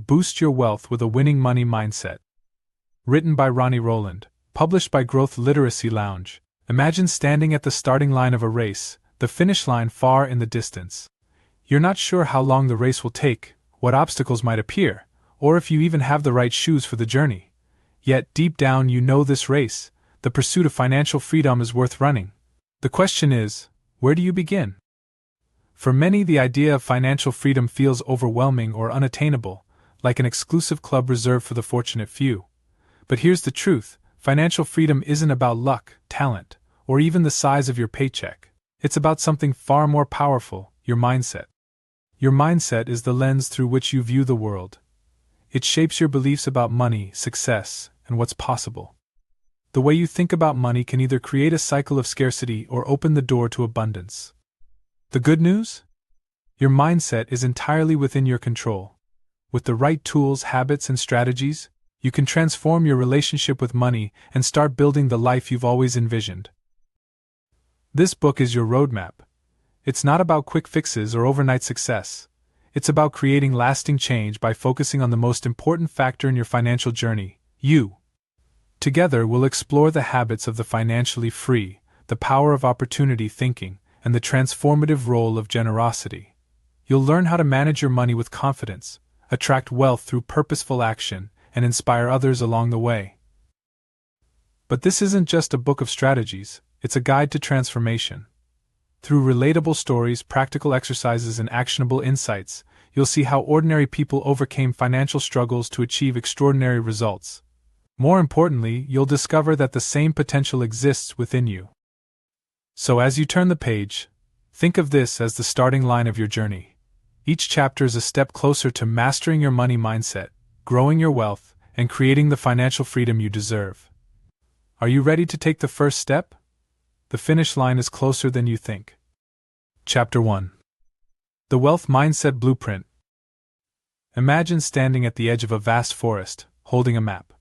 Boost Your Wealth with a Winning Money Mindset. Written by Ronnie Rowland, published by Growth Literacy Lounge. Imagine standing at the starting line of a race, the finish line far in the distance. You're not sure how long the race will take, what obstacles might appear, or if you even have the right shoes for the journey. Yet, deep down, you know this race, the pursuit of financial freedom, is worth running. The question is, where do you begin? For many, the idea of financial freedom feels overwhelming or unattainable, like an exclusive club reserved for the fortunate few. But here's the truth: financial freedom isn't about luck, talent, or even the size of your paycheck. It's about something far more powerful: your mindset. Your mindset is the lens through which you view the world. It shapes your beliefs about money, success, and what's possible. The way you think about money can either create a cycle of scarcity or open the door to abundance. The good news? Your mindset is entirely within your control. With the right tools, habits, and strategies, you can transform your relationship with money and start building the life you've always envisioned. This book is your roadmap. It's not about quick fixes or overnight success. It's about creating lasting change by focusing on the most important factor in your financial journey: you. Together, we'll explore the habits of the financially free, the power of opportunity thinking, and the transformative role of generosity. You'll learn how to manage your money with confidence, attract wealth through purposeful action, and inspire others along the way. But this isn't just a book of strategies, it's a guide to transformation. Through relatable stories, practical exercises, and actionable insights, you'll see how ordinary people overcame financial struggles to achieve extraordinary results. More importantly, you'll discover that the same potential exists within you. So as you turn the page, think of this as the starting line of your journey. Each chapter is a step closer to mastering your money mindset, growing your wealth, and creating the financial freedom you deserve. Are you ready to take the first step? The finish line is closer than you think. Chapter 1. The Wealth Mindset Blueprint. Imagine standing at the edge of a vast forest, holding a map.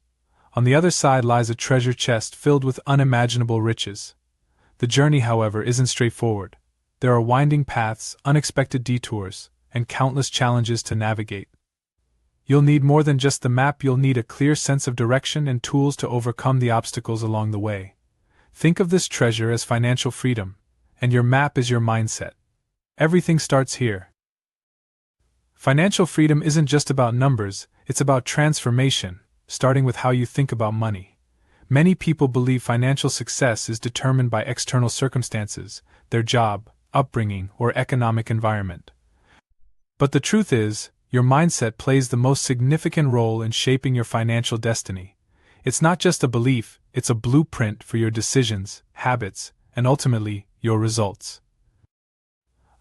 On the other side lies a treasure chest filled with unimaginable riches. The journey, however, isn't straightforward. There are winding paths, unexpected detours, and countless challenges to navigate. You'll need more than just the map. You'll need a clear sense of direction and tools to overcome the obstacles along the way. Think of this treasure as financial freedom, and your map is your mindset. Everything starts here. Financial freedom isn't just about numbers, it's about transformation, starting with how you think about money. Many people believe financial success is determined by external circumstances, their job, upbringing, or economic environment. But the truth is, your mindset plays the most significant role in shaping your financial destiny. It's not just a belief, it's a blueprint for your decisions, habits, and ultimately, your results.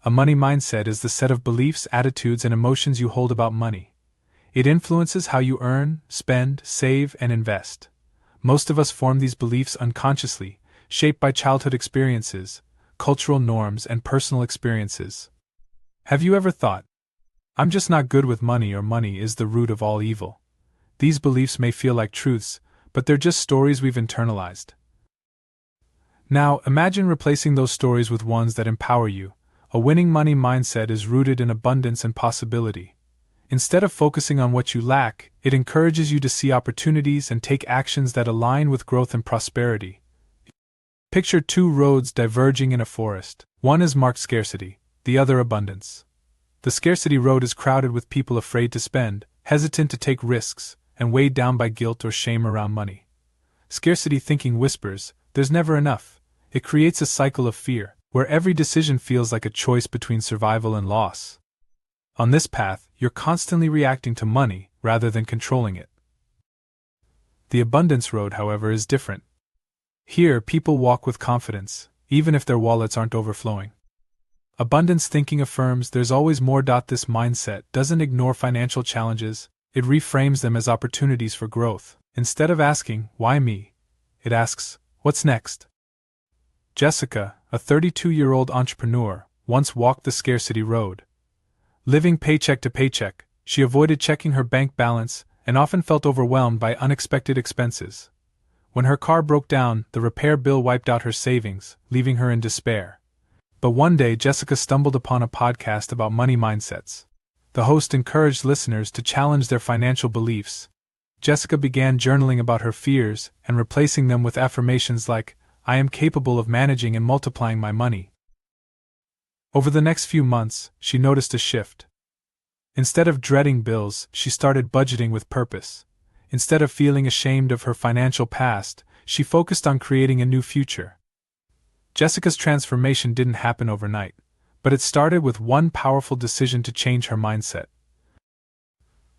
A money mindset is the set of beliefs, attitudes, and emotions you hold about money. It influences how you earn, spend, save, and invest. Most of us form these beliefs unconsciously, shaped by childhood experiences, cultural norms, and personal experiences. Have you ever thought, "I'm just not good with money," or "money is the root of all evil"? These beliefs may feel like truths, but they're just stories we've internalized. Now, imagine replacing those stories with ones that empower you. A winning money mindset is rooted in abundance and possibility. Instead of focusing on what you lack, it encourages you to see opportunities and take actions that align with growth and prosperity. Picture two roads diverging in a forest. One is marked scarcity, the other abundance. The scarcity road is crowded with people afraid to spend, hesitant to take risks, and weighed down by guilt or shame around money. Scarcity thinking whispers, "There's never enough." It creates a cycle of fear, where every decision feels like a choice between survival and loss. On this path, you're constantly reacting to money, rather than controlling it. The abundance road, however, is different. Here, people walk with confidence, even if their wallets aren't overflowing. Abundance thinking affirms there's always more. This mindset doesn't ignore financial challenges, it reframes them as opportunities for growth. Instead of asking, "Why me?" it asks, "What's next?" Jessica, a 32-year-old entrepreneur, once walked the scarcity road. Living paycheck to paycheck, she avoided checking her bank balance and often felt overwhelmed by unexpected expenses. When her car broke down, the repair bill wiped out her savings, leaving her in despair. But one day, Jessica stumbled upon a podcast about money mindsets. The host encouraged listeners to challenge their financial beliefs. Jessica began journaling about her fears and replacing them with affirmations like, "I am capable of managing and multiplying my money." Over the next few months, she noticed a shift. Instead of dreading bills, she started budgeting with purpose. Instead of feeling ashamed of her financial past, she focused on creating a new future. Jessica's transformation didn't happen overnight, but it started with one powerful decision to change her mindset.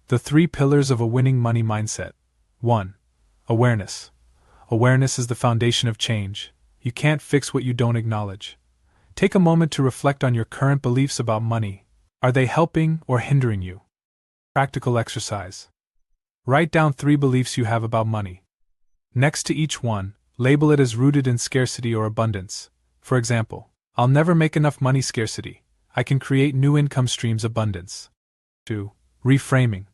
The 3 pillars of a winning money mindset. 1. Awareness. Awareness is the foundation of change. You can't fix what you don't acknowledge. Take a moment to reflect on your current beliefs about money. Are they helping or hindering you? Practical exercise. Write down 3 beliefs you have about money. Next to each one, label it as rooted in scarcity or abundance. For example, I'll never make enough money. Scarcity. I can create new income streams. Abundance. 2. Reframing.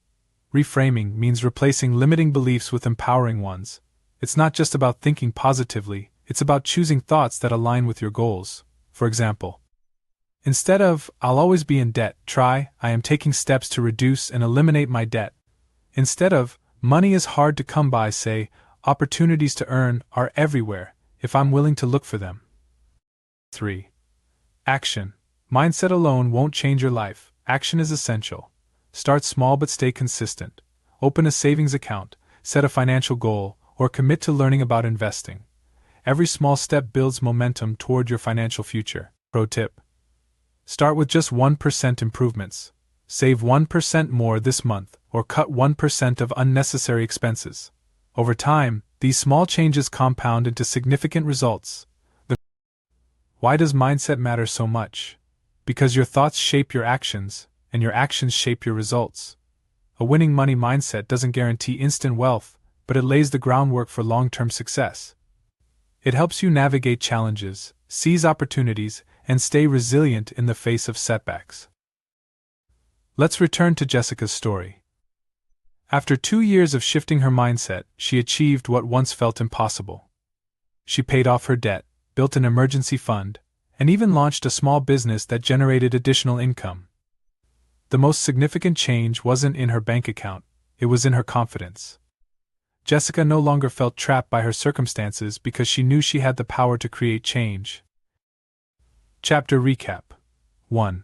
Reframing means replacing limiting beliefs with empowering ones. It's not just about thinking positively, it's about choosing thoughts that align with your goals. For example, instead of, "I'll always be in debt," try, "I am taking steps to reduce and eliminate my debt." Instead of, "Money is hard to come by," say, "Opportunities to earn are everywhere, if I'm willing to look for them." 3. Action. Mindset alone won't change your life. Action is essential. Start small but stay consistent. Open a savings account, set a financial goal, or commit to learning about investing. Every small step builds momentum toward your financial future. Pro tip. Start with just 1% improvements. Save 1% more this month, or cut 1% of unnecessary expenses. Over time, these small changes compound into significant results. Why does mindset matter so much? Because your thoughts shape your actions, and your actions shape your results. A winning money mindset doesn't guarantee instant wealth, but it lays the groundwork for long-term success. It helps you navigate challenges, seize opportunities, and stay resilient in the face of setbacks. Let's return to Jessica's story. After 2 years of shifting her mindset, she achieved what once felt impossible. She paid off her debt, built an emergency fund, and even launched a small business that generated additional income. The most significant change wasn't in her bank account, it was in her confidence. Jessica no longer felt trapped by her circumstances because she knew she had the power to create change. Chapter Recap. 1.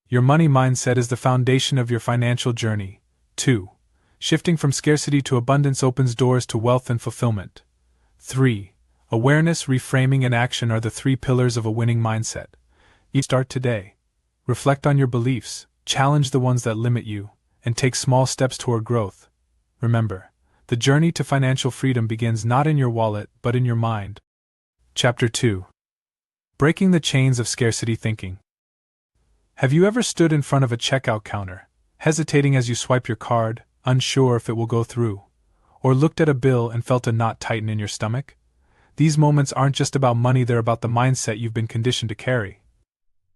Your money mindset is the foundation of your financial journey. 2. Shifting from scarcity to abundance opens doors to wealth and fulfillment. 3. Awareness, reframing, and action are the 3 pillars of a winning mindset. You start today. Reflect on your beliefs, challenge the ones that limit you, and take small steps toward growth. Remember, the journey to financial freedom begins not in your wallet but in your mind. Chapter 2. Breaking the chains of scarcity thinking. Have you ever stood in front of a checkout counter, hesitating as you swipe your card, unsure if it will go through? Or looked at a bill and felt a knot tighten in your stomach? These moments aren't just about money, they're about the mindset you've been conditioned to carry.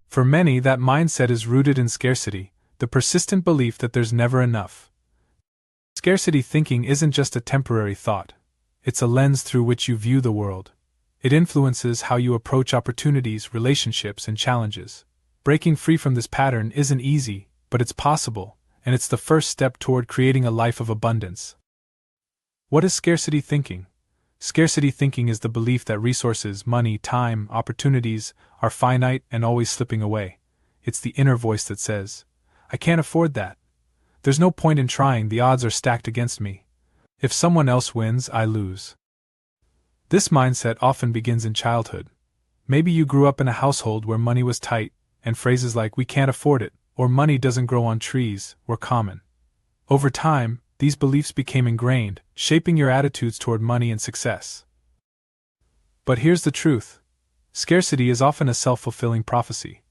For many, that mindset is rooted in scarcity, the persistent belief that there's never enough. Scarcity thinking isn't just a temporary thought, it's a lens through which you view the world. It influences how you approach opportunities, relationships, and challenges. Breaking free from this pattern isn't easy, but it's possible, and it's the first step toward creating a life of abundance. What is scarcity thinking? Scarcity thinking is the belief that resources, money, time, opportunities are finite and always slipping away. It's the inner voice that says, "I can't afford that. There's no point in trying, the odds are stacked against me. If someone else wins, I lose." This mindset often begins in childhood. Maybe you grew up in a household where money was tight, and phrases like "we can't afford it" or "money doesn't grow on trees" were common. Over time, these beliefs became ingrained, shaping your attitudes toward money and success. But here's the truth. Scarcity is often a self-fulfilling prophecy.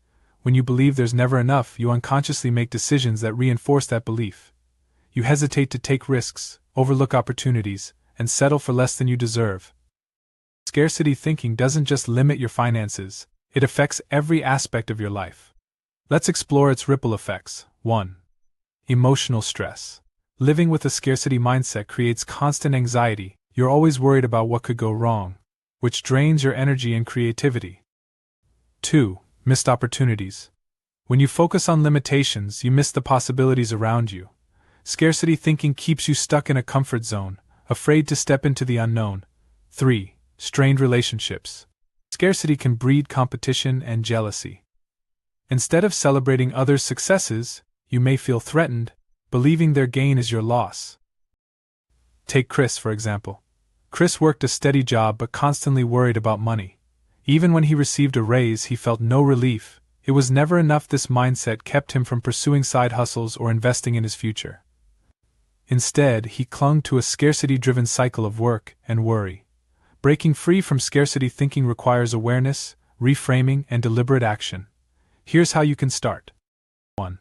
When you believe there's never enough, you unconsciously make decisions that reinforce that belief. You hesitate to take risks, overlook opportunities, and settle for less than you deserve. Scarcity thinking doesn't just limit your finances, it affects every aspect of your life. Let's explore its ripple effects. 1. Emotional stress. Living with a scarcity mindset creates constant anxiety. You're always worried about what could go wrong, which drains your energy and creativity. 2. Missed opportunities. When you focus on limitations, you miss the possibilities around you. Scarcity thinking keeps you stuck in a comfort zone, afraid to step into the unknown. 3. Strained relationships. Scarcity can breed competition and jealousy. Instead of celebrating others' successes, you may feel threatened, believing their gain is your loss. Take Chris, for example. Chris worked a steady job but constantly worried about money. Even when he received a raise, he felt no relief. It was never enough. This mindset kept him from pursuing side hustles or investing in his future. Instead, he clung to a scarcity-driven cycle of work and worry. Breaking free from scarcity thinking requires awareness, reframing, and deliberate action. Here's how you can start. 1.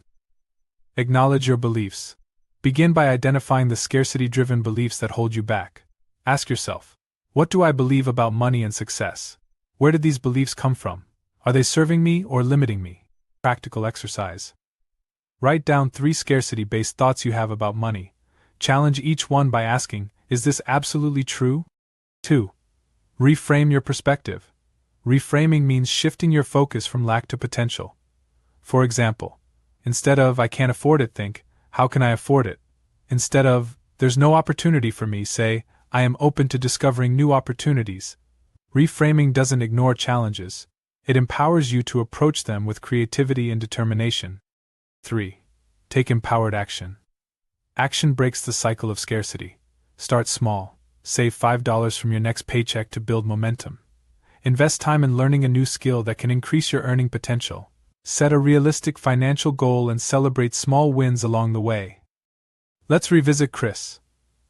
Acknowledge your beliefs. Begin by identifying the scarcity-driven beliefs that hold you back. Ask yourself, what do I believe about money and success? Where did these beliefs come from? Are they serving me or limiting me? Practical exercise. Write down 3 scarcity-based thoughts you have about money. Challenge each one by asking, is this absolutely true? 2. Reframe your perspective. Reframing means shifting your focus from lack to potential. For example, instead of I can't afford it, think, how can I afford it? Instead of there's no opportunity for me, say, I am open to discovering new opportunities. Reframing doesn't ignore challenges. It empowers you to approach them with creativity and determination. 3. Take empowered action. Action breaks the cycle of scarcity. Start small. Save $5 from your next paycheck to build momentum. Invest time in learning a new skill that can increase your earning potential. Set a realistic financial goal and celebrate small wins along the way. Let's revisit Chris.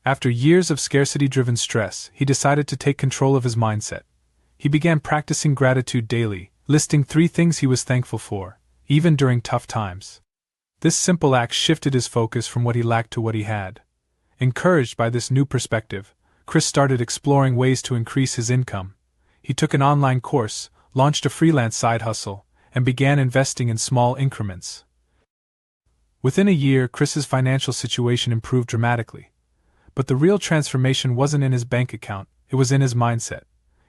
After years of scarcity-driven stress, he decided to take control of his mindset. He began practicing gratitude daily, listing 3 things he was thankful for, even during tough times. This simple act shifted his focus from what he lacked to what he had. Encouraged by this new perspective, Chris started exploring ways to increase his income. He took an online course, launched a freelance side hustle, and began investing in small increments. Within a year, Chris's financial situation improved dramatically. But the real transformation wasn't in his bank account, it was in his mindset.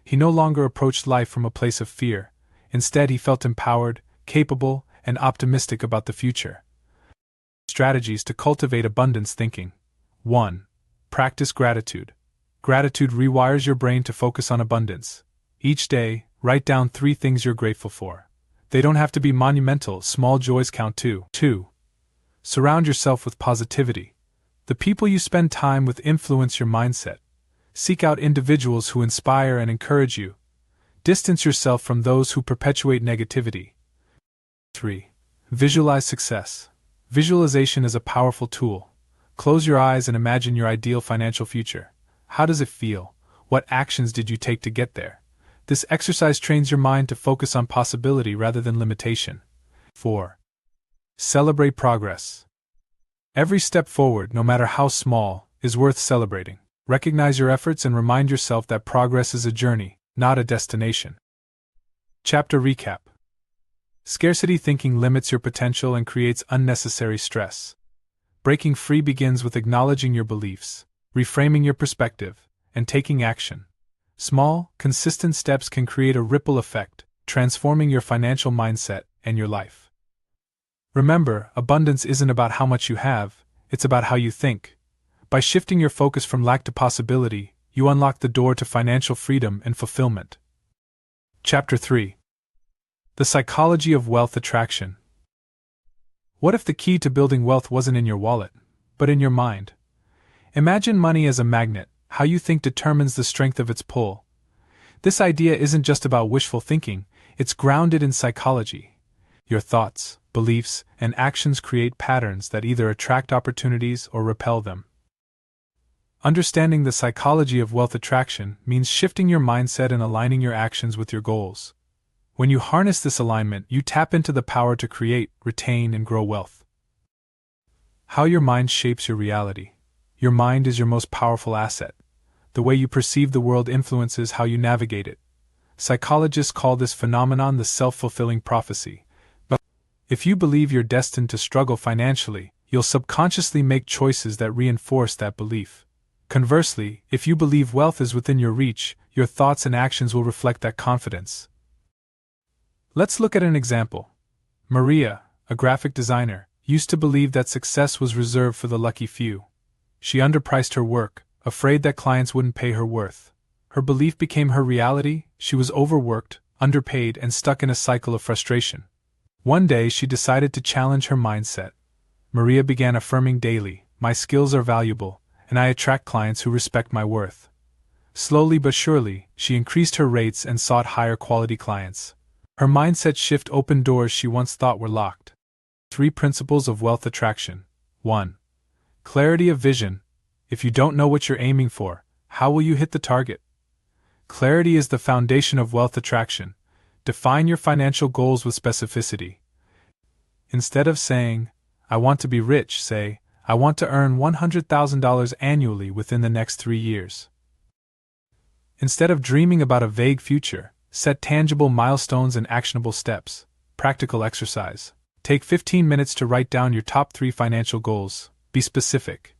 He no longer approached life from a place of fear. Instead, he felt empowered, capable, and optimistic about the future. Strategies to cultivate abundance thinking. 1. Practice gratitude. Gratitude rewires your brain to focus on abundance. Each day, write down 3 things you're grateful for. They don't have to be monumental, small joys count too. 2. Surround yourself with positivity. The people you spend time with influence your mindset. Seek out individuals who inspire and encourage you. Distance yourself from those who perpetuate negativity. 3. Visualize success. Visualization is a powerful tool. Close your eyes and imagine your ideal financial future. How does it feel? What actions did you take to get there? This exercise trains your mind to focus on possibility rather than limitation. 4. Celebrate progress. Every step forward, no matter how small, is worth celebrating. Recognize your efforts and remind yourself that progress is a journey, not a destination. Chapter Recap. Scarcity thinking limits your potential and creates unnecessary stress. Breaking free begins with acknowledging your beliefs, reframing your perspective, and taking action. Small, consistent steps can create a ripple effect, transforming your financial mindset and your life. Remember, abundance isn't about how much you have, it's about how you think. By shifting your focus from lack to possibility, you unlock the door to financial freedom and fulfillment. Chapter 3. The Psychology of Wealth Attraction. What if the key to building wealth wasn't in your wallet, but in your mind? Imagine money as a magnet. How you think determines the strength of its pull. This idea isn't just about wishful thinking, it's grounded in psychology. Your thoughts, beliefs, and actions create patterns that either attract opportunities or repel them. Understanding the psychology of wealth attraction means shifting your mindset and aligning your actions with your goals. When you harness this alignment, you tap into the power to create, retain, and grow wealth. How your mind shapes your reality. Your mind is your most powerful asset. The way you perceive the world influences how you navigate it. Psychologists call this phenomenon the self-fulfilling prophecy. But if you believe you're destined to struggle financially, you'll subconsciously make choices that reinforce that belief. Conversely, if you believe wealth is within your reach, your thoughts and actions will reflect that confidence. Let's look at an example. Maria, a graphic designer, used to believe that success was reserved for the lucky few. She underpriced her work, afraid that clients wouldn't pay her worth. Her belief became her reality. She was overworked, underpaid, and stuck in a cycle of frustration. One day she decided to challenge her mindset. Maria began affirming daily, "My skills are valuable, and I attract clients who respect my worth." Slowly but surely, she increased her rates and sought higher quality clients. Her mindset shift opened doors she once thought were locked. 3 Principles of Wealth Attraction. 1. Clarity of vision. If you don't know what you're aiming for, how will you hit the target? Clarity is the foundation of wealth attraction. Define your financial goals with specificity. Instead of saying, "I want to be rich," say, "I want to earn $100,000 annually within the next 3 years." Instead of dreaming about a vague future, set tangible milestones and actionable steps. Practical exercise. Take 15 minutes to write down your top 3 financial goals. Be specific.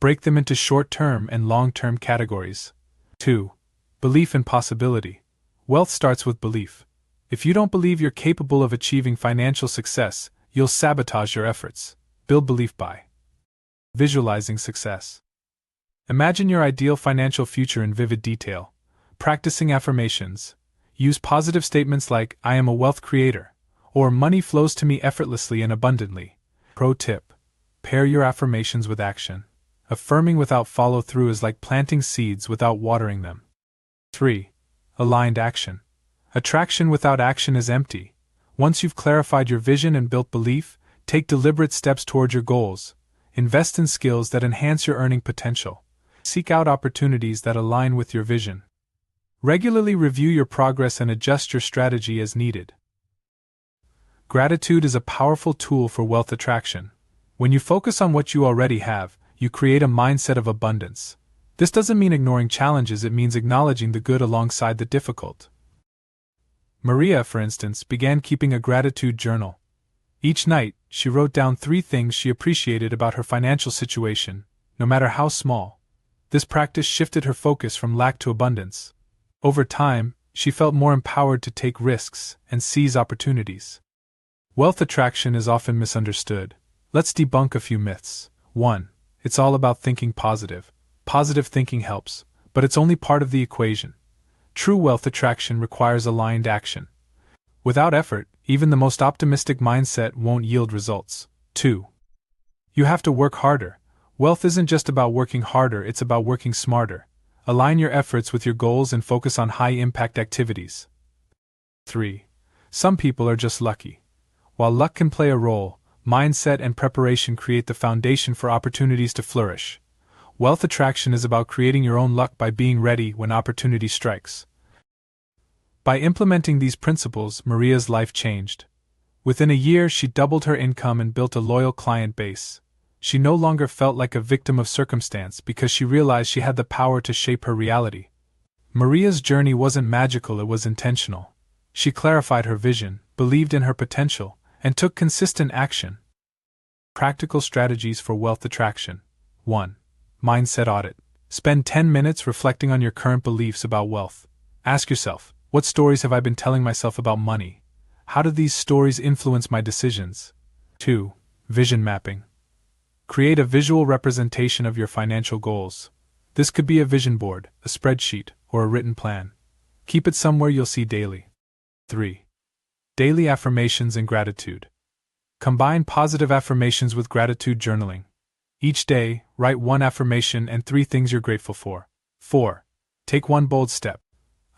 Break them into short-term and long-term categories. 2. Belief and possibility. Wealth starts with belief. If you don't believe you're capable of achieving financial success, you'll sabotage your efforts. Build belief by visualizing success. Imagine your ideal financial future in vivid detail. Practicing affirmations. Use positive statements like, "I am a wealth creator," or "Money flows to me effortlessly and abundantly." Pro tip: pair your affirmations with action. Affirming without follow-through is like planting seeds without watering them. 3. Aligned action. Attraction without action is empty. Once you've clarified your vision and built belief, take deliberate steps toward your goals. Invest in skills that enhance your earning potential. Seek out opportunities that align with your vision. Regularly review your progress and adjust your strategy as needed. Gratitude is a powerful tool for wealth attraction. When you focus on what you already have, you create a mindset of abundance. This doesn't mean ignoring challenges, it means acknowledging the good alongside the difficult. Maria, for instance, began keeping a gratitude journal. Each night, she wrote down 3 things she appreciated about her financial situation, no matter how small. This practice shifted her focus from lack to abundance. Over time, she felt more empowered to take risks and seize opportunities. Wealth attraction is often misunderstood. Let's debunk a few myths. 1. It's all about thinking positive. Positive thinking helps, but it's only part of the equation. True wealth attraction requires aligned action. Without effort, even the most optimistic mindset won't yield results. 2. You have to work harder. Wealth isn't just about working harder, it's about working smarter. Align your efforts with your goals and focus on high-impact activities. 3. Some people are just lucky. While luck can play a role, mindset and preparation create the foundation for opportunities to flourish. Wealth attraction is about creating your own luck by being ready when opportunity strikes. By implementing these principles, Maria's life changed. Within a year, she doubled her income and built a loyal client base. She no longer felt like a victim of circumstance because she realized she had the power to shape her reality. Maria's journey wasn't magical, it was intentional. She clarified her vision, believed in her potential, and took consistent action. Practical strategies for wealth attraction. 1. Mindset audit. Spend 10 minutes reflecting on your current beliefs about wealth. Ask yourself, what stories have I been telling myself about money? How do these stories influence my decisions? 2. Vision mapping. Create a visual representation of your financial goals. This could be a vision board, a spreadsheet, or a written plan. Keep it somewhere you'll see daily. 3. Daily affirmations and gratitude. Combine positive affirmations with gratitude journaling. Each day, write 1 affirmation and 3 things you're grateful for. 4. Take 1 bold step.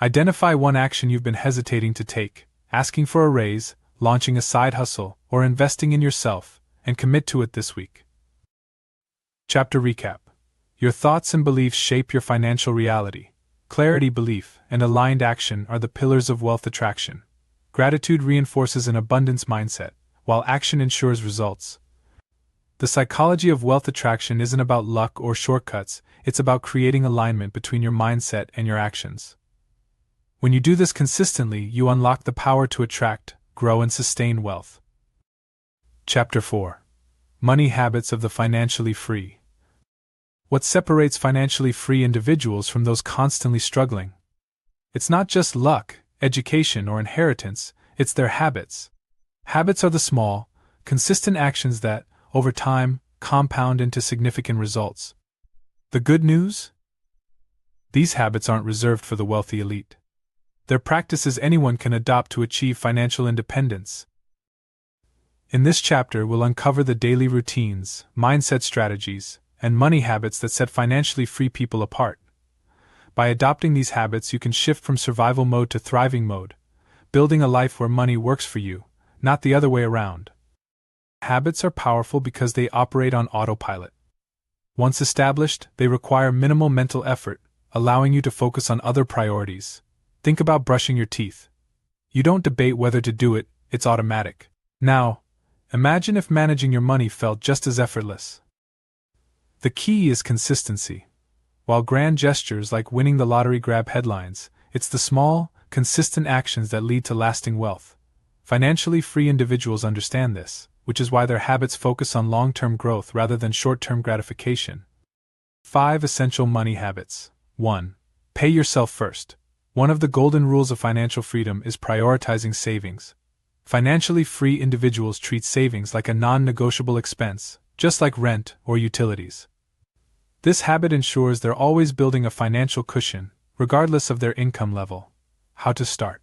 Identify 1 action you've been hesitating to take, asking for a raise, launching a side hustle, or investing in yourself, and commit to it this week. Chapter Recap. Your thoughts and beliefs shape your financial reality. Clarity, belief, and aligned action are the pillars of wealth attraction. Gratitude reinforces an abundance mindset, while action ensures results. The psychology of wealth attraction isn't about luck or shortcuts, it's about creating alignment between your mindset and your actions. When you do this consistently, you unlock the power to attract, grow, and sustain wealth. Chapter 4. Money Habits of the Financially Free. What separates financially free individuals from those constantly struggling? It's not just luck, education, or inheritance, it's their habits. Habits are the small, Consistent actions that, over time, compound into significant results. The good news? These habits aren't reserved for the wealthy elite. They're practices anyone can adopt to achieve financial independence. In this chapter, we'll uncover the daily routines, mindset strategies, and money habits that set financially free people apart. By adopting these habits, you can shift from survival mode to thriving mode, building a life where money works for you, not the other way around. Habits are powerful because they operate on autopilot. Once established, they require minimal mental effort, allowing you to focus on other priorities. Think about brushing your teeth. You don't debate whether to do it, it's automatic. Now, imagine if managing your money felt just as effortless. The key is consistency. While grand gestures like winning the lottery grab headlines, it's the small, consistent actions that lead to lasting wealth. Financially free individuals understand this, which is why their habits focus on long-term growth rather than short-term gratification. 5 essential money habits. 1. Pay yourself first. One of the golden rules of financial freedom is prioritizing savings. Financially free individuals treat savings like a non-negotiable expense, just like rent or utilities. This habit ensures they're always building a financial cushion, regardless of their income level. How to start?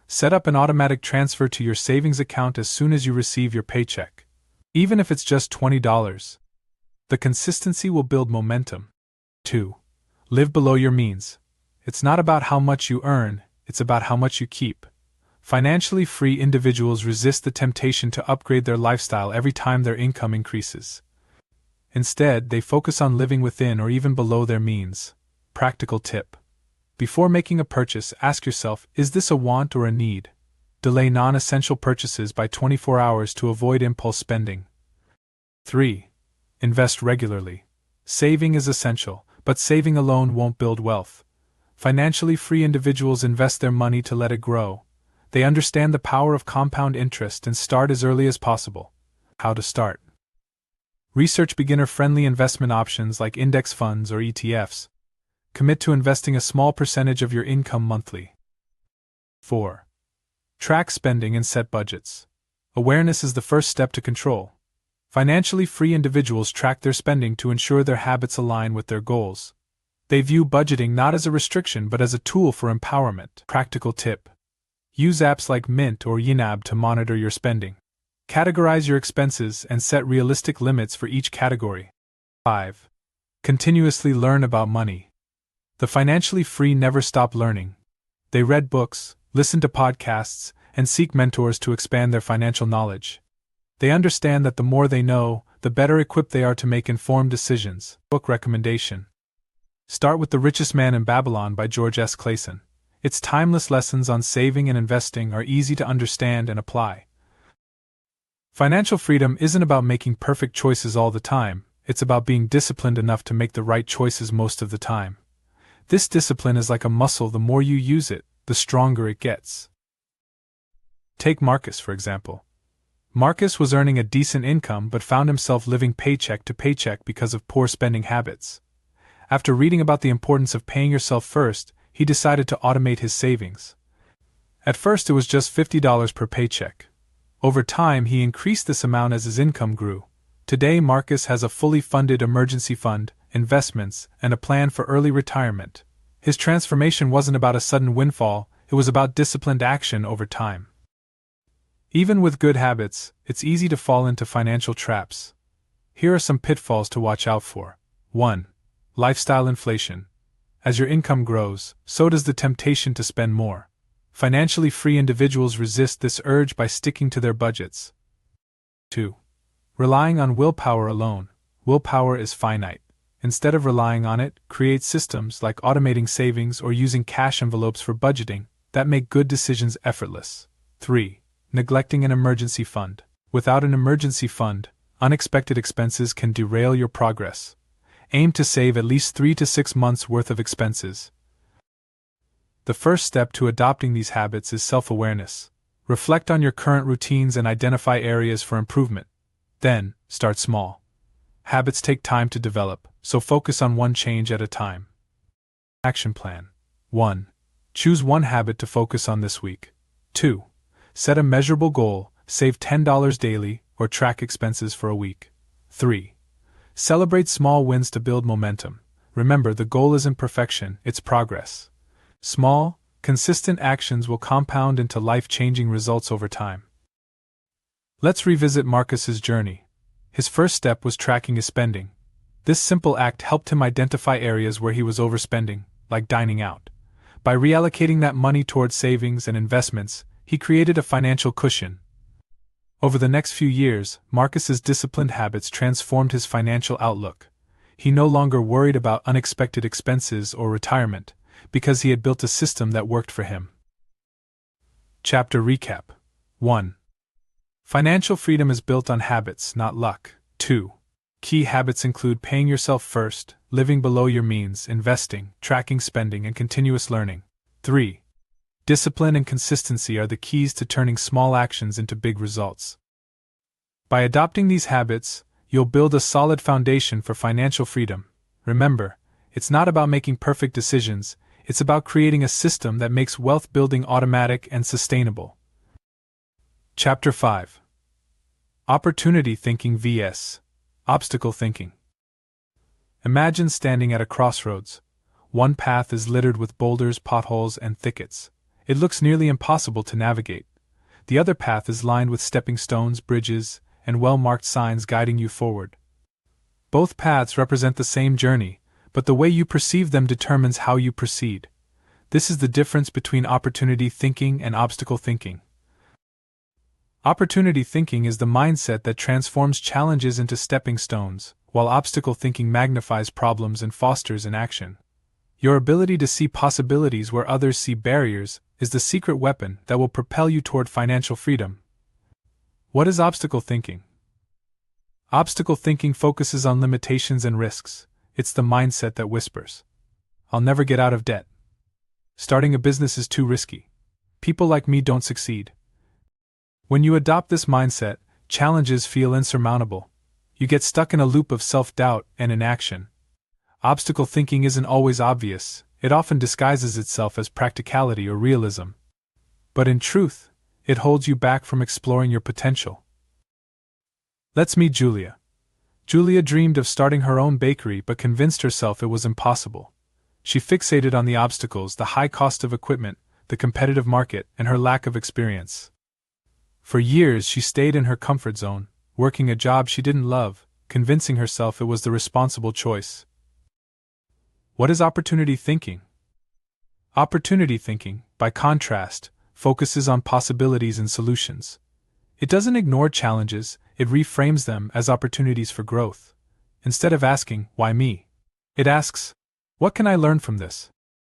Set up an automatic transfer to your savings account as soon as you receive your paycheck. Even if it's just $20. The consistency will build momentum. 2. Live below your means. It's not about how much you earn, it's about how much you keep. Financially free individuals resist the temptation to upgrade their lifestyle every time their income increases. Instead, they focus on living within or even below their means. Practical tip. Before making a purchase, ask yourself, is this a want or a need? Delay non-essential purchases by 24 hours to avoid impulse spending. 3. Invest regularly. Saving is essential, but saving alone won't build wealth. Financially free individuals invest their money to let it grow. They understand the power of compound interest and start as early as possible. How to start? Research beginner-friendly investment options like index funds or ETFs. Commit to investing a small percentage of your income monthly. 4. Track spending and set budgets. Awareness is the first step to control. Financially free individuals track their spending to ensure their habits align with their goals. They view budgeting not as a restriction but as a tool for empowerment. Practical tip. Use apps like Mint or YNAB to monitor your spending. Categorize your expenses and set realistic limits for each category. 5. Continuously learn about money. The financially free never stop learning. They read books, listen to podcasts, and seek mentors to expand their financial knowledge. They understand that the more they know, the better equipped they are to make informed decisions. Book recommendation. Start with The Richest Man in Babylon by George S. Clason. Its timeless lessons on saving and investing are easy to understand and apply. Financial freedom isn't about making perfect choices all the time, it's about being disciplined enough to make the right choices most of the time. This discipline is like a muscle. The more you use it, the stronger it gets. Take Marcus, for example. Marcus was earning a decent income but found himself living paycheck to paycheck because of poor spending habits. After reading about the importance of paying yourself first, he decided to automate his savings. At first it was just $50 per paycheck. Over time he increased this amount as his income grew. Today Marcus has a fully funded emergency fund, investments, and a plan for early retirement. His transformation wasn't about a sudden windfall, it was about disciplined action over time. Even with good habits, it's easy to fall into financial traps. Here are some pitfalls to watch out for. 1. Lifestyle inflation. As your income grows, so does the temptation to spend more. Financially free individuals resist this urge by sticking to their budgets. 2. Relying on willpower alone. Willpower is finite. Instead of relying on it, create systems like automating savings or using cash envelopes for budgeting that make good decisions effortless. 3. Neglecting an emergency fund. Without an emergency fund, unexpected expenses can derail your progress. Aim to save at least 3 to 6 months' worth of expenses. The first step to adopting these habits is self-awareness. Reflect on your current routines and identify areas for improvement. Then, start small. Habits take time to develop, so focus on one change at a time. Action plan. 1. Choose one habit to focus on this week. 2. Set a measurable goal, save $10 daily, or track expenses for a week. 3. Celebrate small wins to build momentum. Remember, the goal isn't perfection, it's progress. Small, consistent actions will compound into life-changing results over time. Let's revisit Marcus's journey. His first step was tracking his spending. This simple act helped him identify areas where he was overspending, like dining out. By reallocating that money towards savings and investments, he created a financial cushion. Over the next few years, Marcus's disciplined habits transformed his financial outlook. He no longer worried about unexpected expenses or retirement, because he had built a system that worked for him. Chapter Recap. 1. Financial freedom is built on habits, not luck. 2. Key habits include paying yourself first, living below your means, investing, tracking spending, and continuous learning. 3. Discipline and consistency are the keys to turning small actions into big results. By adopting these habits, you'll build a solid foundation for financial freedom. Remember, it's not about making perfect decisions, it's about creating a system that makes wealth building automatic and sustainable. Chapter 5. Opportunity Thinking vs. Obstacle Thinking. Imagine standing at a crossroads. One path is littered with boulders, potholes, and thickets. It looks nearly impossible to navigate. The other path is lined with stepping stones, bridges, and well-marked signs guiding you forward. Both paths represent the same journey, but the way you perceive them determines how you proceed. This is the difference between opportunity thinking and obstacle thinking. Opportunity thinking is the mindset that transforms challenges into stepping stones, while obstacle thinking magnifies problems and fosters inaction. Your ability to see possibilities where others see barriers is the secret weapon that will propel you toward financial freedom. What is obstacle thinking? Obstacle thinking focuses on limitations and risks. It's the mindset that whispers, "I'll never get out of debt. Starting a business is too risky. People like me don't succeed." When you adopt this mindset, challenges feel insurmountable. You get stuck in a loop of self-doubt and inaction. Obstacle thinking isn't always obvious, it often disguises itself as practicality or realism. But in truth, it holds you back from exploring your potential. Let's meet Julia. Julia dreamed of starting her own bakery but convinced herself it was impossible. She fixated on the obstacles, the high cost of equipment, the competitive market, and her lack of experience. For years she stayed in her comfort zone, working a job she didn't love, convincing herself it was the responsible choice. What is opportunity thinking? Opportunity thinking, by contrast, focuses on possibilities and solutions. It doesn't ignore challenges, it reframes them as opportunities for growth. Instead of asking, "Why me?" it asks, "What can I learn from this?"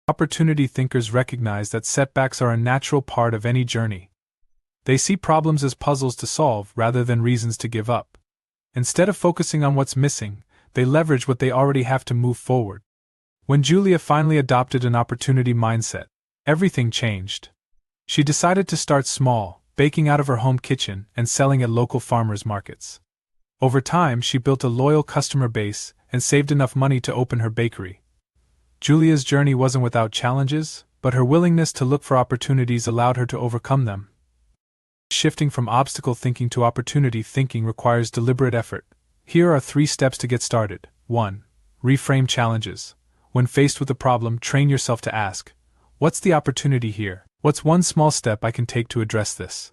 Opportunity thinkers recognize that setbacks are a natural part of any journey. They see problems as puzzles to solve rather than reasons to give up. Instead of focusing on what's missing, they leverage what they already have to move forward. When Julia finally adopted an opportunity mindset, everything changed. She decided to start small, baking out of her home kitchen and selling at local farmers markets. Over time, she built a loyal customer base and saved enough money to open her bakery. Julia's journey wasn't without challenges, but her willingness to look for opportunities allowed her to overcome them. Shifting from obstacle thinking to opportunity thinking requires deliberate effort. Here are 3 steps to get started. 1. Reframe challenges. When faced with a problem, train yourself to ask, "What's the opportunity here? What's one small step I can take to address this?"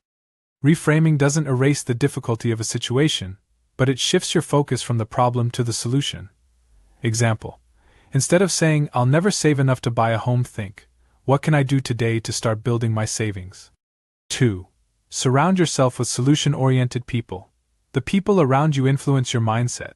Reframing doesn't erase the difficulty of a situation, but it shifts your focus from the problem to the solution. Example. Instead of saying, "I'll never save enough to buy a home," think, "What can I do today to start building my savings?" 2. Surround yourself with solution-oriented people. The people around you influence your mindset.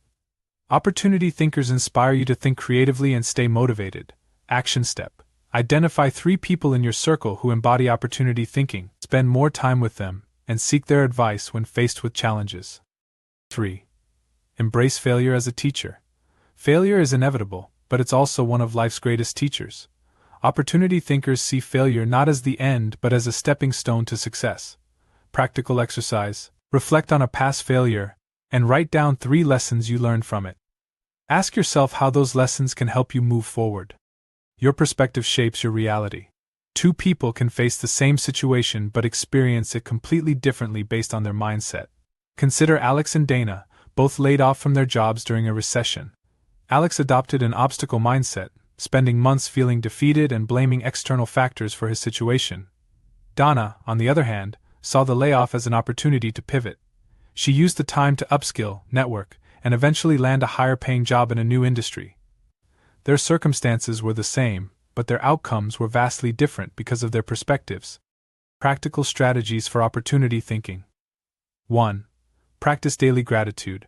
Opportunity thinkers inspire you to think creatively and stay motivated. Action step. Identify 3 people in your circle who embody opportunity thinking, spend more time with them, and seek their advice when faced with challenges. 3. Embrace failure as a teacher. Failure is inevitable, but it's also one of life's greatest teachers. Opportunity thinkers see failure not as the end but as a stepping stone to success. Practical exercise. Reflect on a past failure, and write down 3 lessons you learned from it. Ask yourself how those lessons can help you move forward. Your perspective shapes your reality. 2 people can face the same situation but experience it completely differently based on their mindset. Consider Alex and Dana, both laid off from their jobs during a recession. Alex adopted an obstacle mindset, spending months feeling defeated and blaming external factors for his situation. Dana, on the other hand, saw the layoff as an opportunity to pivot. She used the time to upskill, network, and eventually land a higher-paying job in a new industry. Their circumstances were the same, but their outcomes were vastly different because of their perspectives. Practical strategies for opportunity thinking. 1. Practice daily gratitude.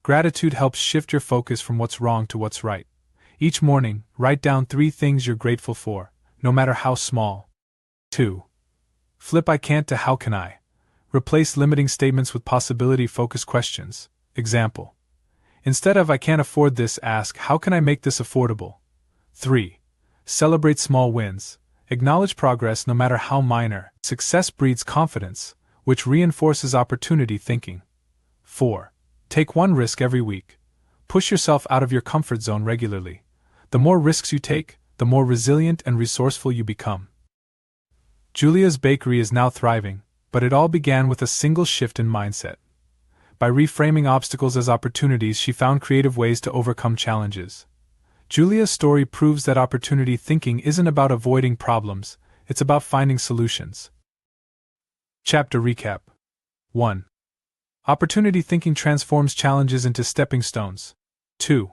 Gratitude helps shift your focus from what's wrong to what's right. Each morning, write down 3 things you're grateful for, no matter how small. 2. Flip I can't to how can I. Replace limiting statements with possibility-focused questions. Example. Instead of I can't afford this, ask how can I make this affordable? 3. Celebrate small wins. Acknowledge progress no matter how minor. Success breeds confidence, which reinforces opportunity thinking. 4. Take 1 risk every week. Push yourself out of your comfort zone regularly. The more risks you take, the more resilient and resourceful you become. Julia's bakery is now thriving, but it all began with a single shift in mindset. By reframing obstacles as opportunities, she found creative ways to overcome challenges. Julia's story proves that opportunity thinking isn't about avoiding problems, it's about finding solutions. Chapter Recap. 1. Opportunity thinking transforms challenges into stepping stones. 2.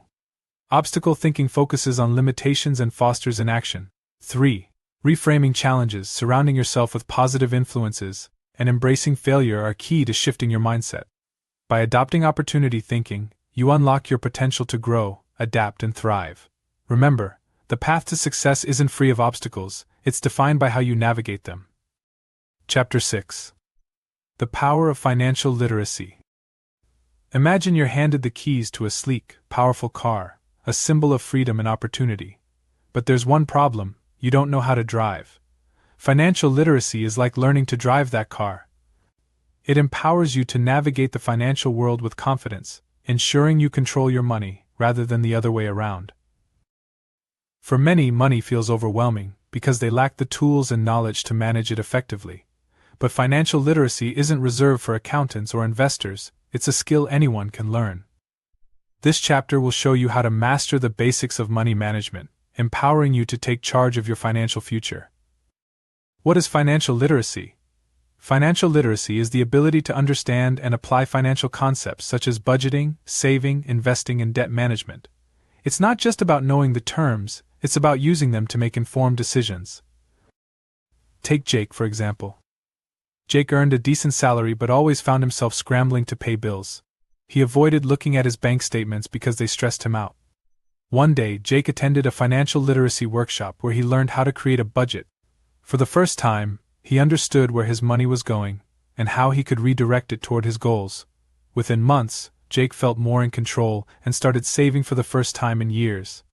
Obstacle thinking focuses on limitations and fosters inaction. 3. Reframing challenges, surrounding yourself with positive influences, and embracing failure are key to shifting your mindset. By adopting opportunity thinking, you unlock your potential to grow, adapt, and thrive. Remember, the path to success isn't free of obstacles, it's defined by how you navigate them. Chapter 6. The Power of Financial Literacy. Imagine you're handed the keys to a sleek, powerful car, a symbol of freedom and opportunity. But there's one problem: you don't know how to drive. Financial literacy is like learning to drive that car. It empowers you to navigate the financial world with confidence, ensuring you control your money, rather than the other way around. For many, money feels overwhelming, because they lack the tools and knowledge to manage it effectively. But financial literacy isn't reserved for accountants or investors, it's a skill anyone can learn. This chapter will show you how to master the basics of money management, empowering you to take charge of your financial future. What is financial literacy? Financial literacy is the ability to understand and apply financial concepts such as budgeting, saving, investing, and debt management. It's not just about knowing the terms, it's about using them to make informed decisions. Take Jake, for example. Jake earned a decent salary but always found himself scrambling to pay bills. He avoided looking at his bank statements because they stressed him out. One day, Jake attended a financial literacy workshop where he learned how to create a budget. For the first time, he understood where his money was going and how he could redirect it toward his goals. Within months, Jake felt more in control and started saving for the first time in years.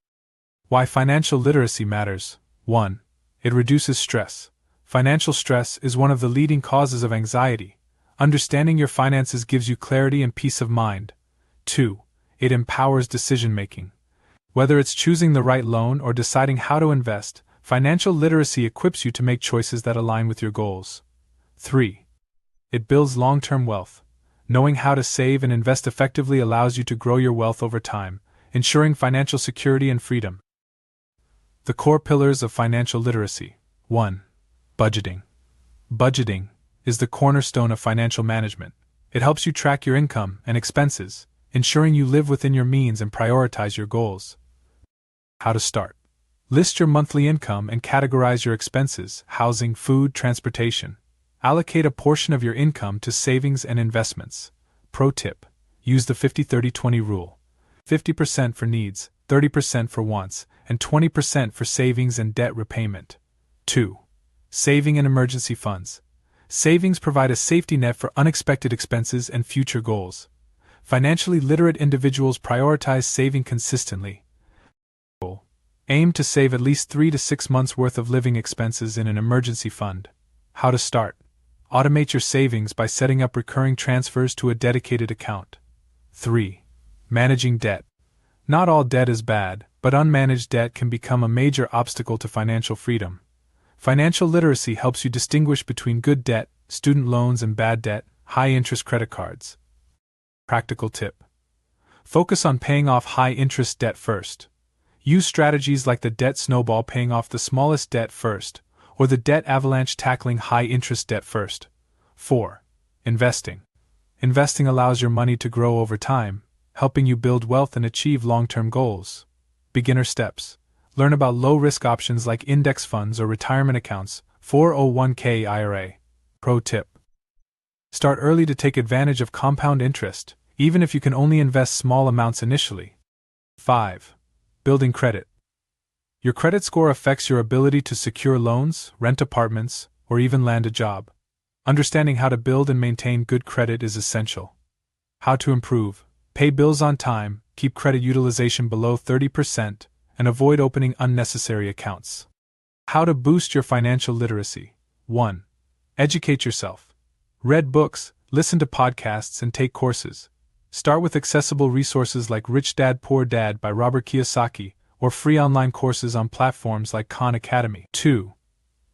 Why financial literacy matters. 1. It reduces stress. Financial stress is one of the leading causes of anxiety. Understanding your finances gives you clarity and peace of mind. 2. It empowers decision-making. Whether it's choosing the right loan or deciding how to invest, financial literacy equips you to make choices that align with your goals. 3. It builds long-term wealth. Knowing how to save and invest effectively allows you to grow your wealth over time, ensuring financial security and freedom. The core pillars of financial literacy. 1. Budgeting. Budgeting is the cornerstone of financial management. It helps you track your income and expenses, ensuring you live within your means and prioritize your goals. How to start. List your monthly income and categorize your expenses: housing, food, transportation. Allocate a portion of your income to savings and investments. Pro tip: use the 50-30-20 rule. 50% for needs, 30% for wants, and 20% for savings and debt repayment. 2. Saving and emergency funds. Savings provide a safety net for unexpected expenses and future goals. Financially literate individuals prioritize saving consistently. Aim to save at least 3 to 6 months' worth of living expenses in an emergency fund. How to start. Automate your savings by setting up recurring transfers to a dedicated account. 3. Managing debt. Not all debt is bad, but unmanaged debt can become a major obstacle to financial freedom. Financial literacy helps you distinguish between good debt, student loans, and bad debt, high-interest credit cards. Practical tip: focus on paying off high-interest debt first. Use strategies like the debt snowball, paying off the smallest debt first, or the debt avalanche, tackling high-interest debt first. 4. Investing. Investing allows your money to grow over time, helping you build wealth and achieve long-term goals. Beginner steps: learn about low-risk options like index funds or retirement accounts, 401k IRA. Pro tip: start early to take advantage of compound interest, even if you can only invest small amounts initially. 5. Building credit. Your credit score affects your ability to secure loans, rent apartments, or even land a job. Understanding how to build and maintain good credit is essential. How to improve: pay bills on time, keep credit utilization below 30%, and avoid opening unnecessary accounts. How to boost your financial literacy. 1. Educate yourself. Read books, listen to podcasts, and take courses. Start with accessible resources like Rich Dad Poor Dad by Robert Kiyosaki, or free online courses on platforms like Khan Academy. 2.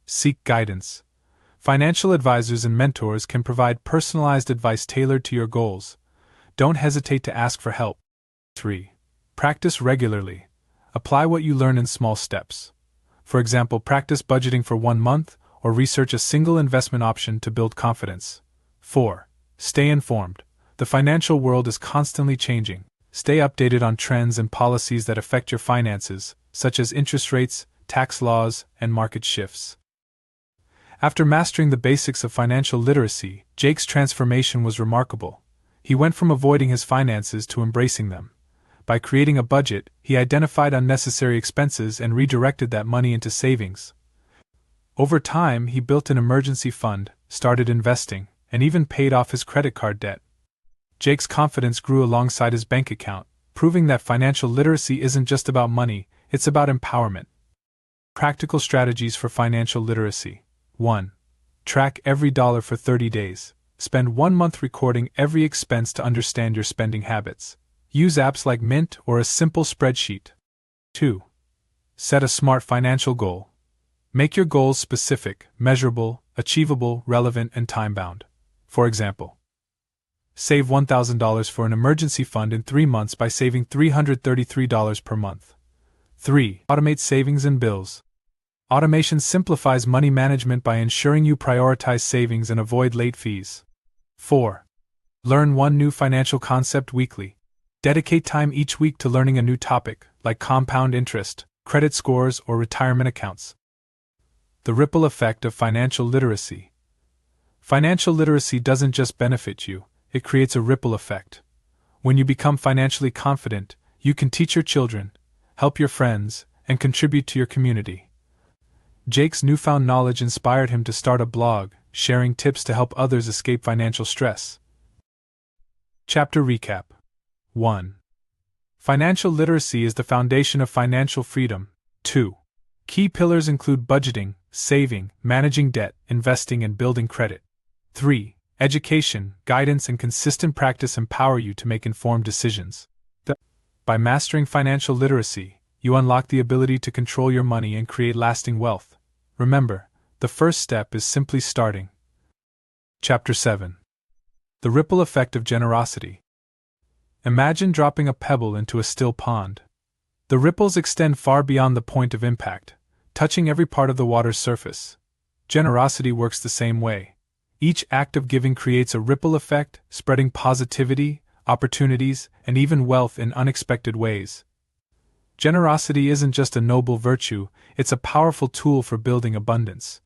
Seek guidance. Financial advisors and mentors can provide personalized advice tailored to your goals. Don't hesitate to ask for help. 3. Practice regularly. Apply what you learn in small steps. For example, practice budgeting for 1 month, or research a single investment option to build confidence. 4. Stay informed. The financial world is constantly changing. Stay updated on trends and policies that affect your finances, such as interest rates, tax laws, and market shifts. After mastering the basics of financial literacy, Jake's transformation was remarkable. He went from avoiding his finances to embracing them. By creating a budget, he identified unnecessary expenses and redirected that money into savings. Over time, he built an emergency fund, started investing, and even paid off his credit card debt. Jake's confidence grew alongside his bank account, proving that financial literacy isn't just about money, it's about empowerment. Practical strategies for financial literacy. 1. Track every dollar for 30 days. Spend 1 month recording every expense to understand your spending habits. Use apps like Mint or a simple spreadsheet. 2. Set a smart financial goal. Make your goals specific, measurable, achievable, relevant, and time-bound. For example, save $1,000 for an emergency fund in 3 months by saving $333 per month. 3. Automate savings and bills. Automation simplifies money management by ensuring you prioritize savings and avoid late fees. 4. Learn one new financial concept weekly. Dedicate time each week to learning a new topic, like compound interest, credit scores, or retirement accounts. The ripple effect of financial literacy. Financial literacy doesn't just benefit you, it creates a ripple effect. When you become financially confident, you can teach your children, help your friends, and contribute to your community. Jake's newfound knowledge inspired him to start a blog, sharing tips to help others escape financial stress. Chapter Recap. 1. Financial literacy is the foundation of financial freedom. 2. Key pillars include budgeting, saving, managing debt, investing, and building credit. 3. Education, guidance, and consistent practice empower you to make informed decisions. By mastering financial literacy, you unlock the ability to control your money and create lasting wealth. Remember, the first step is simply starting. Chapter 7. The ripple effect of generosity. Imagine dropping a pebble into a still pond. The ripples extend far beyond the point of impact, touching every part of the water's surface. Generosity works the same way. Each act of giving creates a ripple effect, spreading positivity, opportunities, and even wealth in unexpected ways. Generosity isn't just a noble virtue, it's a powerful tool for building abundance.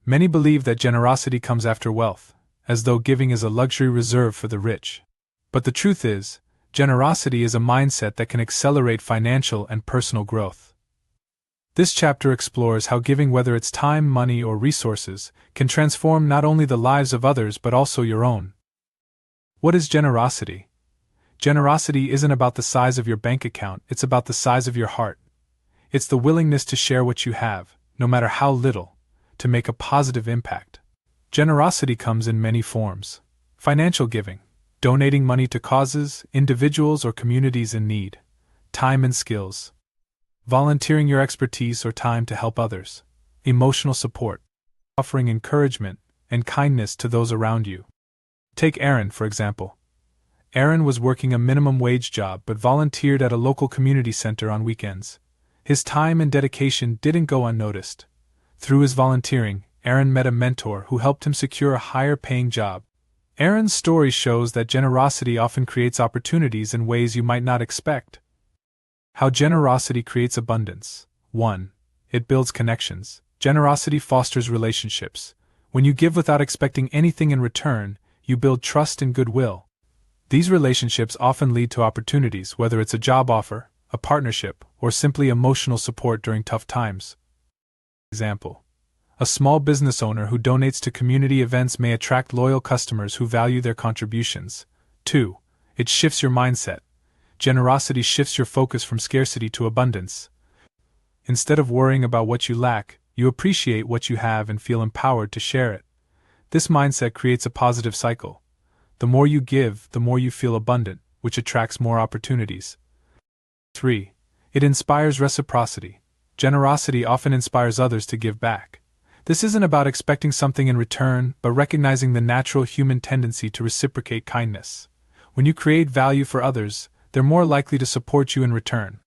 Many believe that generosity comes after wealth, as though giving is a luxury reserved for the rich. But the truth is, generosity is a mindset that can accelerate financial and personal growth. This chapter explores how giving, whether it's time, money, or resources, can transform not only the lives of others but also your own. What is generosity? Generosity isn't about the size of your bank account, it's about the size of your heart. It's the willingness to share what you have, no matter how little, to make a positive impact. Generosity comes in many forms. Financial giving, donating money to causes, individuals, or communities in need. Time and skills, volunteering your expertise or time to help others. Emotional support, offering encouragement and kindness to those around you. Take Aaron, for example. Aaron was working a minimum wage job but volunteered at a local community center on weekends. His time and dedication didn't go unnoticed. Through his volunteering, Aaron met a mentor who helped him secure a higher-paying job. Aaron's story shows that generosity often creates opportunities in ways you might not expect. How generosity creates abundance. 1. It builds connections. Generosity fosters relationships. When you give without expecting anything in return, you build trust and goodwill. These relationships often lead to opportunities, whether it's a job offer, a partnership, or simply emotional support during tough times. Example: a small business owner who donates to community events may attract loyal customers who value their contributions. 2. It shifts your mindset. Generosity shifts your focus from scarcity to abundance. Instead of worrying about what you lack, you appreciate what you have and feel empowered to share it. This mindset creates a positive cycle. The more you give, the more you feel abundant, which attracts more opportunities. 3. It inspires reciprocity. Generosity often inspires others to give back. This isn't about expecting something in return, but recognizing the natural human tendency to reciprocate kindness. When you create value for others, they're more likely to support you in return.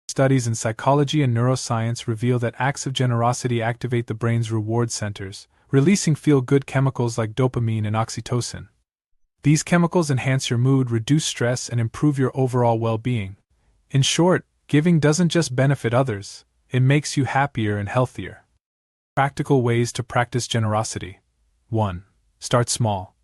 Studies in psychology and neuroscience reveal that acts of generosity activate the brain's reward centers, releasing feel-good chemicals like dopamine and oxytocin. These chemicals enhance your mood, reduce stress, and improve your overall well-being. In short, giving doesn't just benefit others, it makes you happier and healthier. Practical ways to practice generosity. 1. Start small.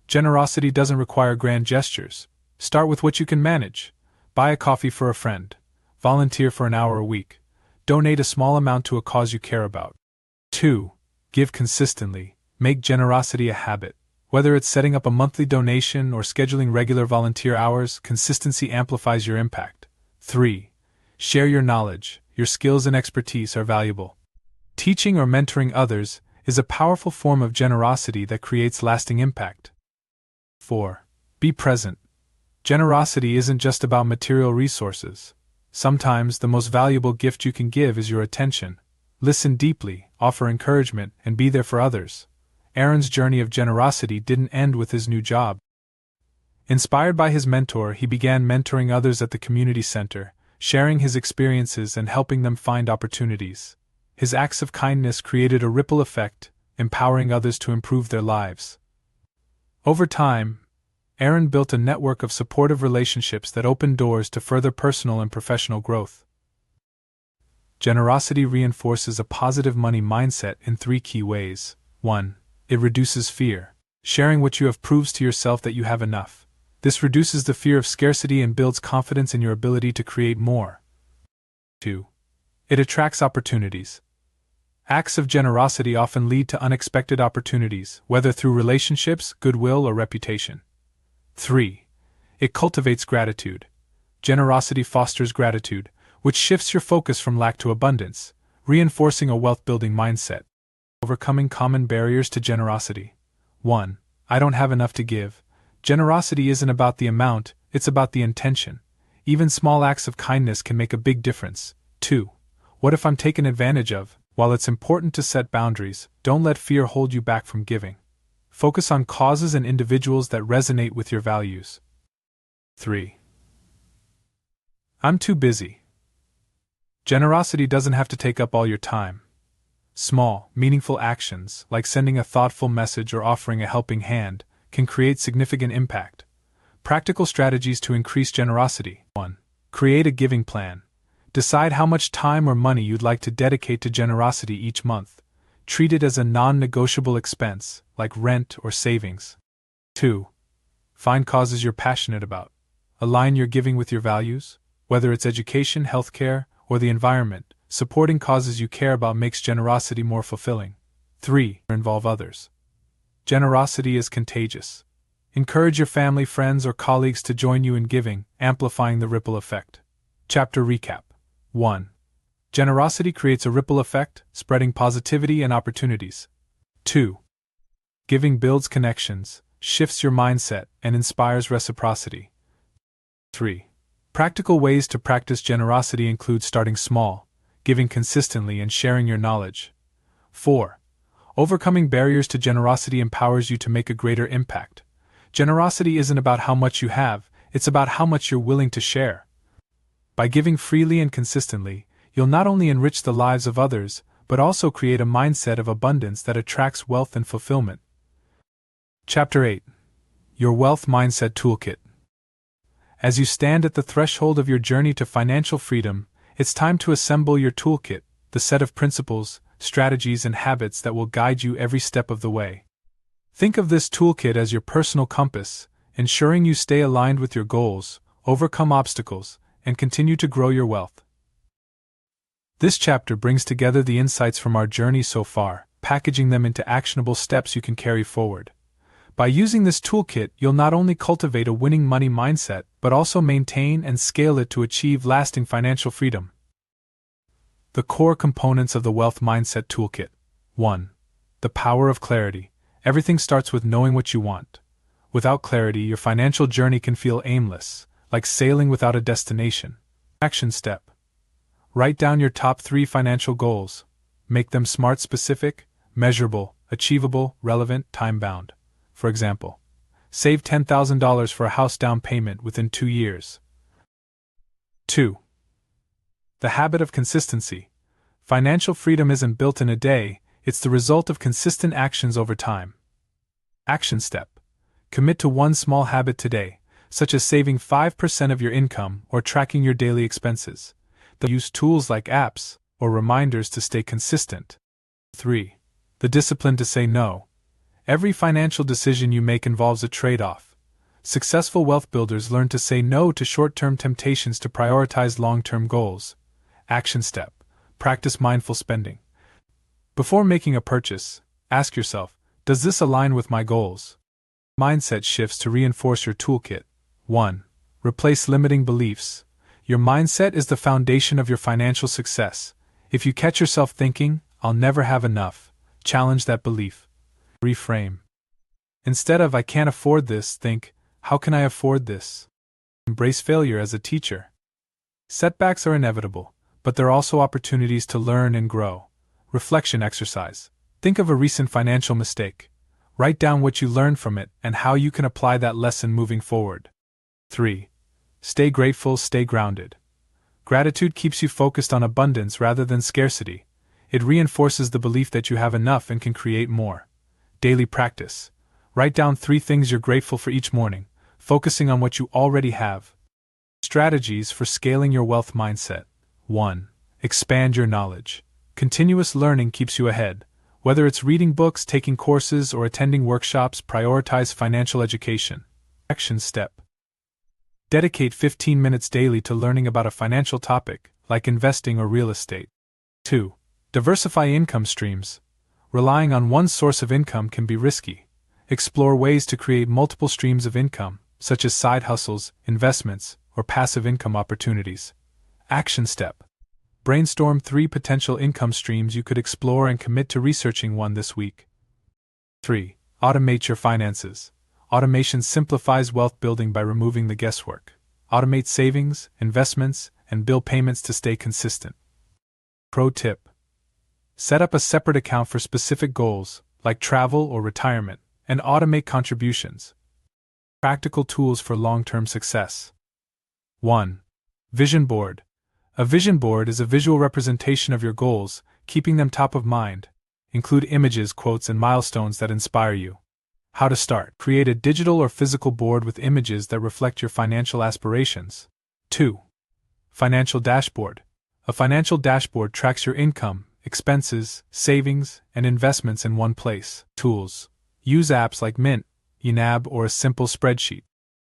Generosity doesn't require grand gestures. Start with what you can manage. Buy a coffee for a friend. Volunteer for an hour a week. Donate a small amount to a cause you care about. 2. Give consistently. Make generosity a habit. Whether it's setting up a monthly donation or scheduling regular volunteer hours, consistency amplifies your impact. 3. Share your knowledge. Your skills and expertise are valuable. Teaching or mentoring others is a powerful form of generosity that creates lasting impact. 4. Be present. Generosity isn't just about material resources. Sometimes the most valuable gift you can give is your attention. Listen deeply, offer encouragement, and be there for others. Aaron's journey of generosity didn't end with his new job. Inspired by his mentor, he began mentoring others at the community center, sharing his experiences and helping them find opportunities. His acts of kindness created a ripple effect, empowering others to improve their lives. Over time, Aaron built a network of supportive relationships that opened doors to further personal and professional growth. Generosity reinforces a positive money mindset in 3 key ways. 1. It reduces fear. Sharing what you have proves to yourself that you have enough. This reduces the fear of scarcity and builds confidence in your ability to create more. 2. It attracts opportunities. Acts of generosity often lead to unexpected opportunities, whether through relationships, goodwill, or reputation. 3. It cultivates gratitude. Generosity fosters gratitude, which shifts your focus from lack to abundance, reinforcing a wealth-building mindset. Overcoming common barriers to generosity. 1. I don't have enough to give. Generosity isn't about the amount, it's about the intention. Even small acts of kindness can make a big difference. 2. What if I'm taken advantage of? While it's important to set boundaries, don't let fear hold you back from giving. Focus on causes and individuals that resonate with your values. 3. I'm too busy. Generosity doesn't have to take up all your time. Small, meaningful actions, like sending a thoughtful message or offering a helping hand, can create significant impact. Practical strategies to increase generosity. 1. Create a giving plan. Decide how much time or money you'd like to dedicate to generosity each month. Treat it as a non-negotiable expense, like rent or savings. 2. Find causes you're passionate about. Align your giving with your values. Whether it's education, healthcare, or the environment, supporting causes you care about makes generosity more fulfilling. 3. Involve others. Generosity is contagious. Encourage your family, friends, or colleagues to join you in giving, amplifying the ripple effect. Chapter Recap. 1. Generosity creates a ripple effect, spreading positivity and opportunities. 2. Giving builds connections, shifts your mindset, and inspires reciprocity. 3. Practical ways to practice generosity include starting small, giving consistently, and sharing your knowledge. 4. Overcoming barriers to generosity empowers you to make a greater impact. Generosity isn't about how much you have, It's about how much you're willing to share. By giving freely and consistently, you'll not only enrich the lives of others, but also create a mindset of abundance that attracts wealth and fulfillment. Chapter 8. Your Wealth Mindset Toolkit. As you stand at the threshold of your journey to financial freedom, it's time to assemble your toolkit, the set of principles, strategies, and habits that will guide you every step of the way. Think of this toolkit as your personal compass, ensuring you stay aligned with your goals, overcome obstacles, and continue to grow your wealth. This chapter brings together the insights from our journey so far, packaging them into actionable steps you can carry forward. By using this toolkit, you'll not only cultivate a winning money mindset, but also maintain and scale it to achieve lasting financial freedom. The core components of the Wealth Mindset Toolkit. 1. The power of clarity. Everything starts with knowing what you want. Without clarity, your financial journey can feel aimless, like sailing without a destination. Action step. Write down your top 3 financial goals. Make them SMART specific, measurable, achievable, relevant, time-bound. For example, save $10,000 for a house down payment within 2 years. 2. The habit of consistency. Financial freedom isn't built in a day, it's the result of consistent actions over time. Action step. Commit to one small habit today, such as saving 5% of your income or tracking your daily expenses. Use tools like apps or reminders to stay consistent. 3. The discipline to say no. Every financial decision you make involves a trade-off. Successful wealth builders learn to say no to short-term temptations to prioritize long-term goals. Action step. Practice mindful spending. Before making a purchase, ask yourself, does this align with my goals? Mindset shifts to reinforce your toolkit. 1. Replace limiting beliefs. Your mindset is the foundation of your financial success. If you catch yourself thinking, I'll never have enough, challenge that belief. Reframe. Instead of I can't afford this, think, how can I afford this? Embrace failure as a teacher. Setbacks are inevitable, but they're also opportunities to learn and grow. Reflection exercise. Think of a recent financial mistake. Write down what you learned from it and how you can apply that lesson moving forward. 3. Stay grateful, stay grounded. Gratitude keeps you focused on abundance rather than scarcity. It reinforces the belief that you have enough and can create more. Daily practice. Write down 3 things you're grateful for each morning, focusing on what you already have. Strategies for scaling your wealth mindset. 1. Expand your knowledge. Continuous learning keeps you ahead. Whether it's reading books, taking courses, or attending workshops, prioritize financial education. Action step. Dedicate 15 minutes daily to learning about a financial topic, like investing or real estate. 2. Diversify income streams. Relying on one source of income can be risky. Explore ways to create multiple streams of income, such as side hustles, investments, or passive income opportunities. Action step. Brainstorm 3 potential income streams you could explore and commit to researching one this week. 3. Automate your finances. Automation simplifies wealth building by removing the guesswork. Automate savings, investments, and bill payments to stay consistent. Pro tip. Set up a separate account for specific goals, like travel or retirement, and automate contributions. Practical tools for long-term success. 1. Vision board. A vision board is a visual representation of your goals, keeping them top of mind. Include images, quotes, and milestones that inspire you. How to start. Create a digital or physical board with images that reflect your financial aspirations. 2. Financial dashboard. A financial dashboard tracks your income, expenses, savings, and investments in one place. Tools. Use apps like Mint, eNAB, or a simple spreadsheet.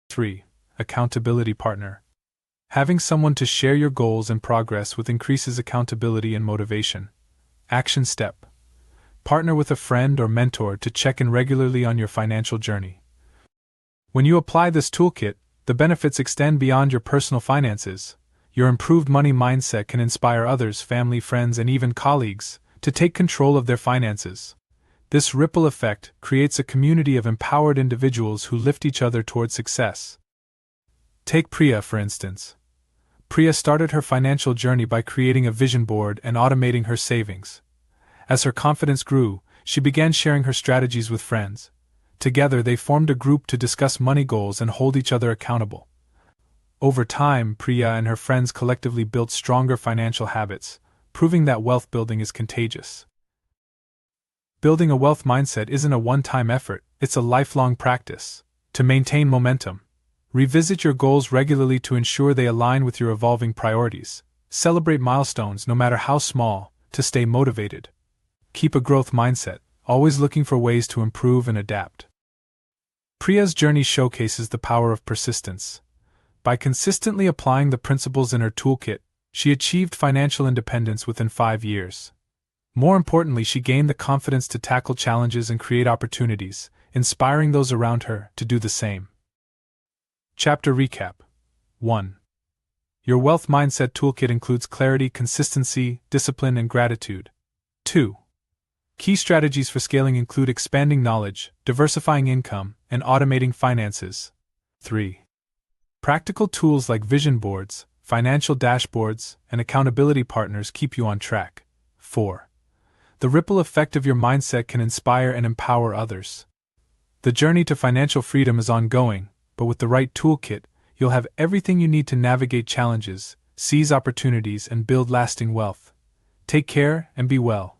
3. Accountability partner. Having someone to share your goals and progress with increases accountability and motivation. Action step. Partner with a friend or mentor to check in regularly on your financial journey. When you apply this toolkit, the benefits extend beyond your personal finances. Your improved money mindset can inspire others, family, friends, and even colleagues, to take control of their finances. This ripple effect creates a community of empowered individuals who lift each other toward success. Take Priya, for instance. Priya started her financial journey by creating a vision board and automating her savings. As her confidence grew, she began sharing her strategies with friends. Together they formed a group to discuss money goals and hold each other accountable. Over time, Priya and her friends collectively built stronger financial habits, proving that wealth building is contagious. Building a wealth mindset isn't a one-time effort, it's a lifelong practice. To maintain momentum, revisit your goals regularly to ensure they align with your evolving priorities. Celebrate milestones, no matter how small, to stay motivated. Keep a growth mindset, always looking for ways to improve and adapt. Priya's journey showcases the power of persistence. By consistently applying the principles in her toolkit, she achieved financial independence within 5 years. More importantly, she gained the confidence to tackle challenges and create opportunities, inspiring those around her to do the same. Chapter Recap 1. Your wealth mindset toolkit includes clarity, consistency, discipline, and gratitude. 2. Key strategies for scaling include expanding knowledge, diversifying income, and automating finances. 3. Practical tools like vision boards, financial dashboards, and accountability partners keep you on track. 4. The ripple effect of your mindset can inspire and empower others. The journey to financial freedom is ongoing, but with the right toolkit, you'll have everything you need to navigate challenges, seize opportunities, and build lasting wealth. Take care and be well.